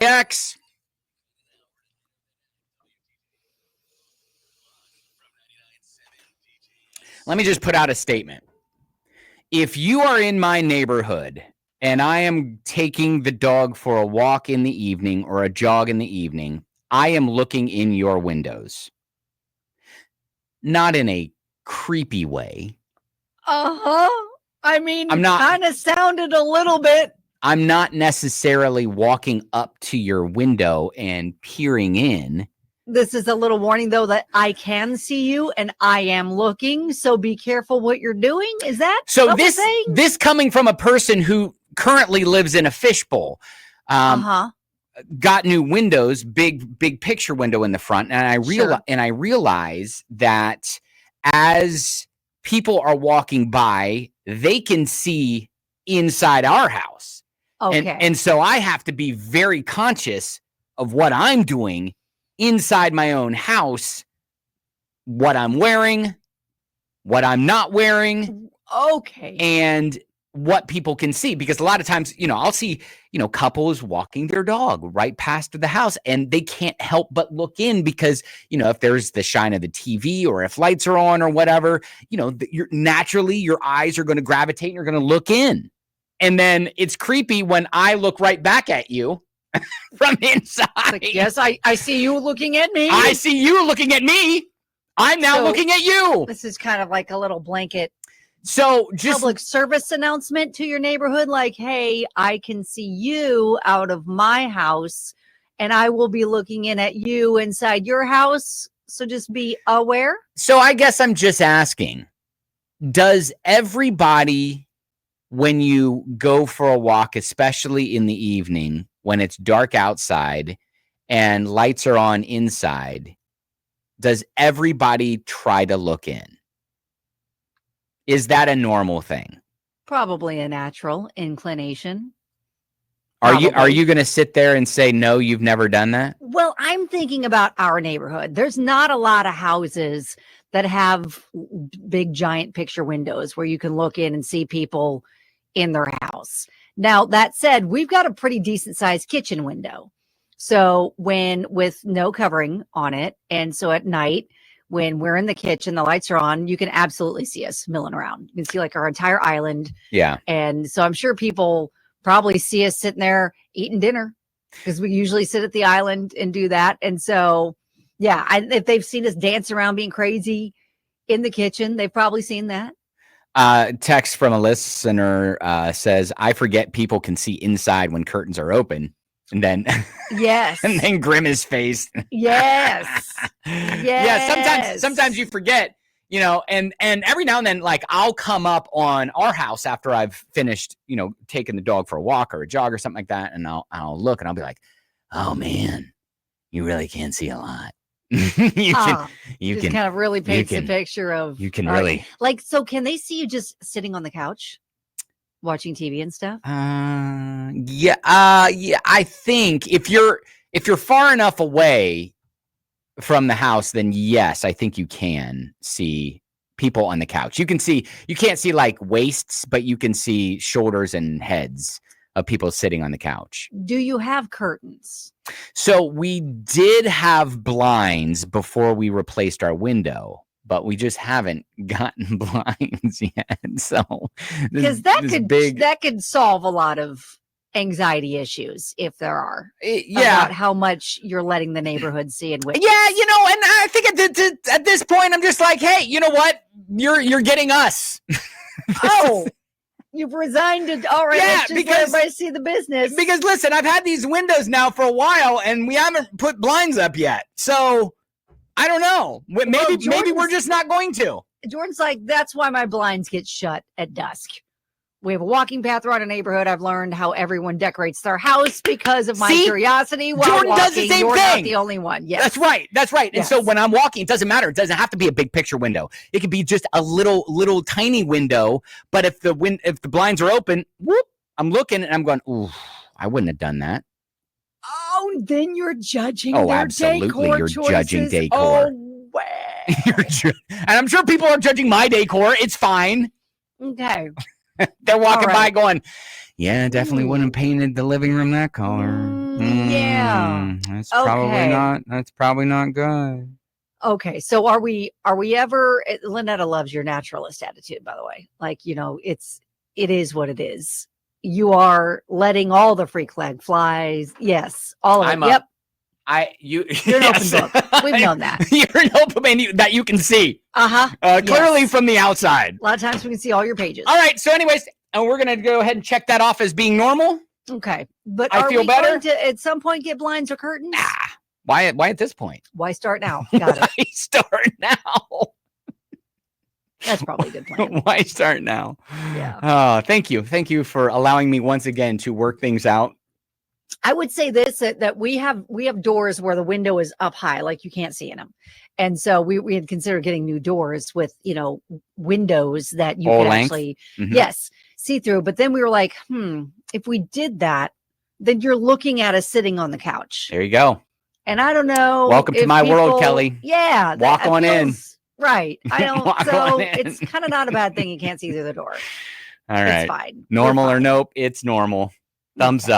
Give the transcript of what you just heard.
X. Let me just put out a statement. If you are in my neighborhood and I am taking the dog for a walk in the evening or a jog in the evening, I am looking in your windows. Not in a creepy way. I mean, I'm not, kind of sounded a little bit. I'm not necessarily walking up to your window and peering in. This is a little warning, though, that I can see you and I am looking. So be careful what you're doing. Is that so? What this coming from a person who currently lives in a fishbowl. Got new windows, big picture window in the front, and I realize that as people are walking by, they can see inside our house. Okay. And so I have to be very conscious of what I'm doing inside my own house, what I'm wearing, what I'm not wearing. Okay. And what people can see, because a lot of times, I'll see, couples walking their dog right past the house and they can't help but look in because, if there's the shine of the TV or if lights are on or whatever, naturally your eyes are going to gravitate and you're going to look in. And then it's creepy when I look right back at you from inside. Like, yes, I see you looking at me. I see you looking at me. I'm now looking at you. This is kind of like a little blanket. So just public service announcement to your neighborhood, like, hey, I can see you out of my house and I will be looking in at you inside your house. So just be aware. So I guess I'm just asking, does everybody, when you go for a walk, especially in the evening, when it's dark outside and lights are on inside, does everybody try to look in? Is that a normal thing? Probably a natural inclination. Are you going to sit there and say, no, you've never done that? Well, I'm thinking about our neighborhood. There's not a lot of houses that have big, giant picture windows where you can look in and see people in their house. Now, that said, we've got a pretty decent sized kitchen window. So with no covering on it. And so at night, when we're in the kitchen, the lights are on, you can absolutely see us milling around. You can see like our entire island. Yeah. And so I'm sure people probably see us sitting there eating dinner because we usually sit at the island and do that. And so, yeah, if they've seen us dance around being crazy in the kitchen, they've probably seen that. Text from a listener says, I forget people can see inside when curtains are open. And then, yes. And then Grimace face. Yes. Yeah. Sometimes you forget, and every now and then, like I'll come up on our house after I've finished, taking the dog for a walk or a jog or something like that. And I'll look and I'll be like, oh man, you really can't see a lot. you can kind of really paints a picture of, you can really like, so can they see you just sitting on the couch? Watching TV and stuff? Yeah. I think if you're far enough away from the house, then yes, I think you can see people on the couch. You can't see like waists, but you can see shoulders and heads of people sitting on the couch. Do you have curtains? So we did have blinds before we replaced our window, but we just haven't gotten blinds yet. So because that could solve a lot of anxiety issues if there are. About how much you're letting the neighborhood see and witness. Yeah, and I think at this point I'm just like, hey, you know what? You're getting us. Oh, you've resigned to all right. Yeah, let's just let everybody see the business. Because listen, I've had these windows now for a while and we haven't put blinds up yet. So I don't know. Maybe we're just not going to. Jordan's like, that's why my blinds get shut at dusk. We have a walking path around a neighborhood. I've learned how everyone decorates their house because of my curiosity. While Jordan walking, does the same you're thing. Not the only one. Yes, that's right. Yes. And so when I'm walking, it doesn't matter. It doesn't have to be a big picture window. It could be just a little tiny window. But if the blinds are open, whoop, I'm looking and I'm going, ooh, I wouldn't have done that. Oh, then you're judging. Oh, their absolutely, decor you're choices. judging decor. Oh, way. And I'm sure people are judging my decor. It's fine. Okay. They're walking by going, yeah, definitely wouldn't have painted the living room that color. Yeah, That's probably Okay. not. That's probably not good. Okay, so are we ever Lynetta loves your naturalist attitude, by the way. Like, it is what it is. You are letting all the freak flag flies. Yes, all of it. Yep. You're an open book. We've known that. You're an open book that you can see. Clearly Yes. from the outside. A lot of times we can see all your pages. All right. So anyways, and we're going to go ahead and check that off as being normal. Okay. But I are feel we better. going to at some point get blinds or curtains? Why at this point? Why start now? Got it. Why start now? That's probably a good plan. Why start now? Yeah. Thank you. Thank you for allowing me once again to work things out. I would say this, that we have doors where the window is up high, like you can't see in them. And so we had considered getting new doors with, windows that you Full could length? actually, yes, see through. But then we were like, if we did that, then you're looking at us sitting on the couch. There you go. And I don't know. Welcome to my world, Kelly. Yeah. Walk on in. Right. I don't. Walk So on in. it's kind of not a bad thing. You can't see through the door. All right. It's fine. Normal We're or fine. nope, it's normal. Thumbs up.